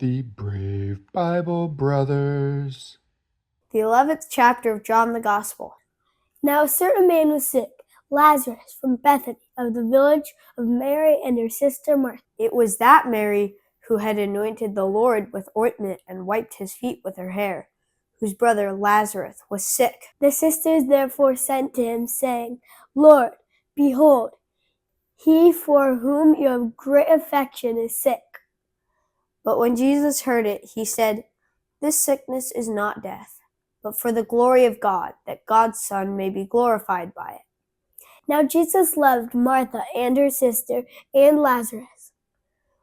The Brave Bible Brothers. The 11th chapter of John the Gospel. Now a certain man was sick, Lazarus, from Bethany, of the village of Mary and her sister Martha. It was that Mary who had anointed the Lord with ointment and wiped his feet with her hair, whose brother Lazarus was sick. The sisters therefore sent to him, saying, Lord, behold, he for whom you have great affection is sick. But when Jesus heard it, he said, This sickness is not death, but for the glory of God, that God's Son may be glorified by it. Now Jesus loved Martha and her sister and Lazarus.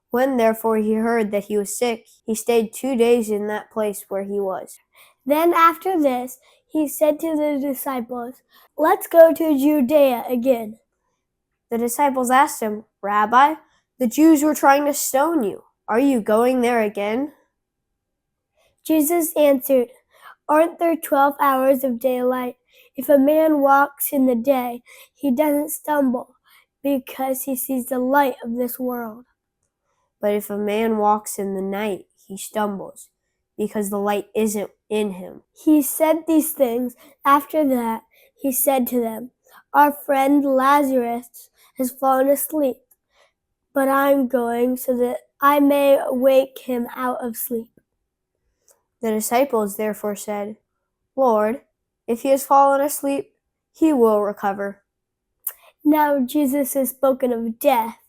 When therefore he heard that he was sick, he stayed 2 days in that place where he was. Then after this, he said to the disciples, Let's go to Judea again. The disciples asked him, Rabbi, the Jews were trying to stone you. Are you going there again? Jesus answered, Aren't there 12 hours of daylight? If a man walks in the day, he doesn't stumble because he sees the light of this world. But if a man walks in the night, he stumbles because the light isn't in him. He said these things. After that, he said to them, Our friend Lazarus has fallen asleep, but I'm going so that I may wake him out of sleep. The disciples therefore said, Lord, if he has fallen asleep, he will recover. Now Jesus has spoken of death,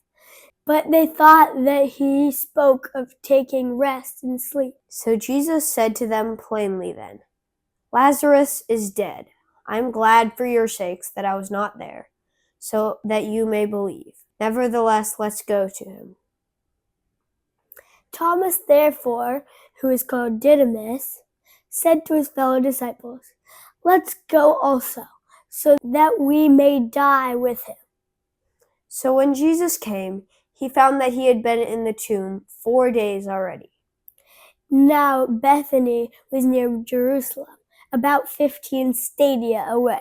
but they thought that he spoke of taking rest and sleep. So Jesus said to them plainly then, Lazarus is dead. I'm glad for your sakes that I was not there, so that you may believe. Nevertheless, let's go to him. Thomas, therefore, who is called Didymus, said to his fellow disciples, Let's go also, so that we may die with him. So when Jesus came, he found that he had been in the tomb 4 days already. Now Bethany was near Jerusalem, about 15 stadia away.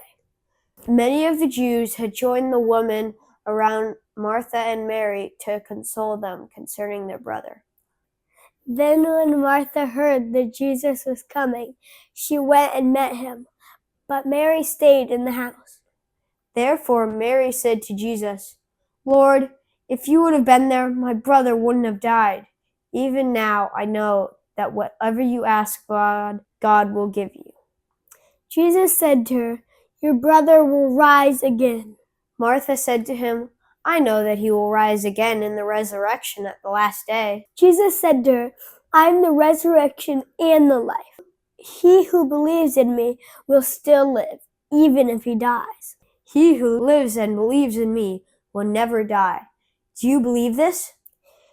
Many of the Jews had joined the women around Martha and Mary to console them concerning their brother. Then when Martha heard that Jesus was coming, she went and met him, but Mary stayed in the house. Therefore Mary said to Jesus, Lord, if you would have been there, my brother wouldn't have died. Even now I know that whatever you ask God, God will give you. Jesus said to her, Your brother will rise again. Martha said to him, I know that he will rise again in the resurrection at the last day. Jesus said to her, I am the resurrection and the life. He who believes in me will still live, even if he dies. He who lives and believes in me will never die. Do you believe this?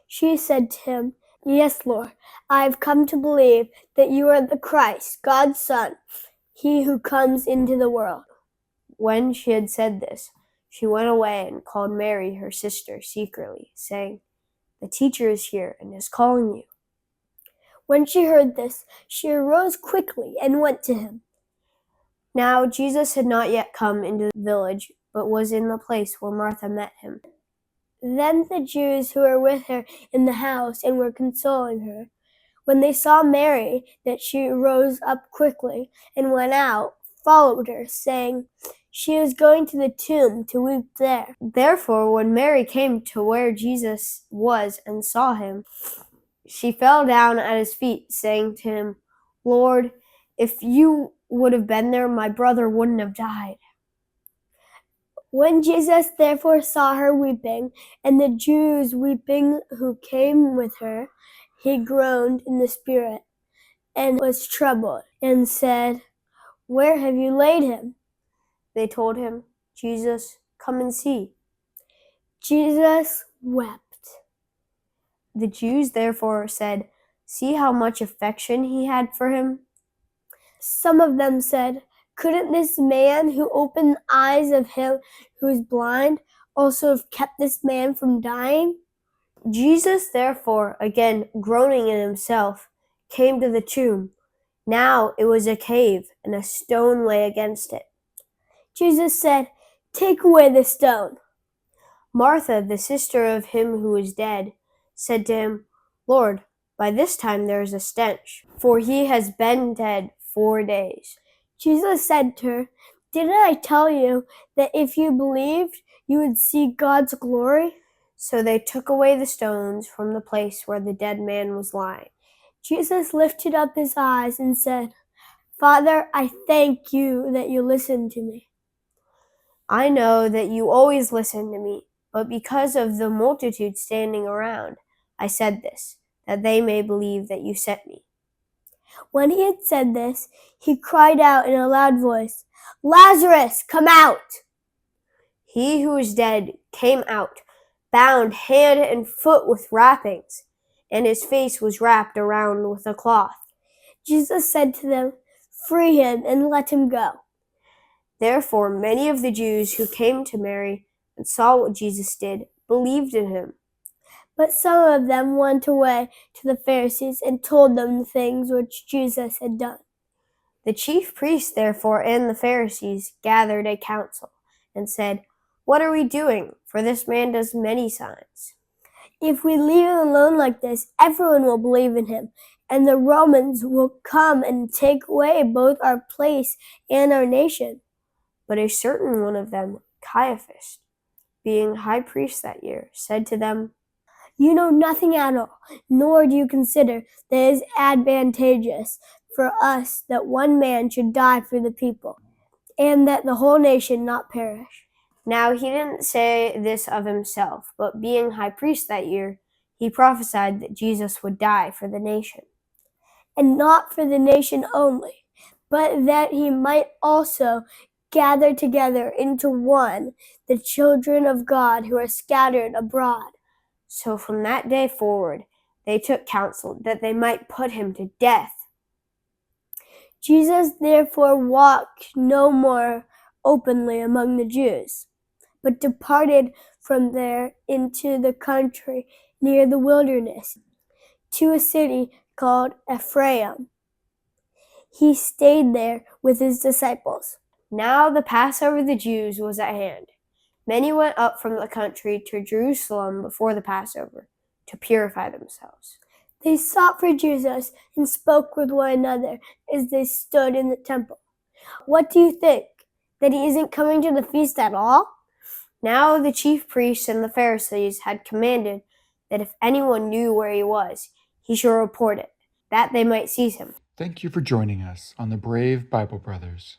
She said to him, Yes, Lord, I have come to believe that you are the Christ, God's Son, he who comes into the world. When she had said this, she went away and called Mary, her sister, secretly, saying, The teacher is here and is calling you. When she heard this, she arose quickly and went to him. Now Jesus had not yet come into the village, but was in the place where Martha met him. Then the Jews who were with her in the house and were consoling her, when they saw Mary, that she rose up quickly and went out, followed her, saying, She is going to the tomb to weep there. Therefore, when Mary came to where Jesus was and saw him, she fell down at his feet, saying to him, Lord, if you would have been there, my brother wouldn't have died. When Jesus therefore saw her weeping, and the Jews weeping who came with her, he groaned in the spirit, and was troubled, and said, Where have you laid him? They told him, Jesus, come and see. Jesus wept. The Jews therefore said, See how much affection he had for him? Some of them said, Couldn't this man who opened the eyes of him who is blind also have kept this man from dying? Jesus therefore, again groaning in himself, came to the tomb. Now it was a cave, and a stone lay against it. Jesus said, Take away the stone. Martha, the sister of him who was dead, said to him, Lord, By this time there is a stench, for he has been dead 4 days. Jesus said to her, "Didn't I tell you that if you believed, you would see God's glory?" So they took away the stones from the place where the dead man was lying. Jesus lifted up his eyes and said, "Father, I thank you that you listened to me. I know that you always listen to me, but because of the multitude standing around, I said this, that they may believe that you sent me." When he had said this, he cried out in a loud voice, "Lazarus, come out!" He who was dead came out, bound hand and foot with wrappings, and his face was wrapped around with a cloth. Jesus said to them, "Free him and let him go." Therefore many of the Jews who came to Mary and saw what Jesus did believed in him. But some of them went away to the Pharisees and told them the things which Jesus had done. The chief priests, therefore, and the Pharisees gathered a council and said, "What are we doing? For this man does many signs." If we leave him alone like this, everyone will believe in him, and the Romans will come and take away both our place and our nation. But a certain one of them, Caiaphas, being high priest that year, said to them, "You know nothing at all, nor do you consider that it is advantageous for us that one man should die for the people, and that the whole nation not perish." Now he didn't say this of himself, but being high priest that year, he prophesied that Jesus would die for the nation. And not for the nation only, but that he might also gather together into one the children of God who are scattered abroad. So from that day forward, they took counsel that they might put him to death. Jesus therefore walked no more openly among the Jews, but departed from there into the country near the wilderness, to a city called Ephraim. He stayed there with his disciples. Now the Passover of the Jews was at hand. Many went up from the country to Jerusalem before the Passover to purify themselves. They sought for Jesus and spoke with one another as they stood in the temple. "What do you think? That he isn't coming to the feast at all?" Now the chief priests and the Pharisees had commanded that if anyone knew where he was, he should report it, that they might seize him. Thank you for joining us on the Brave Bible Brothers.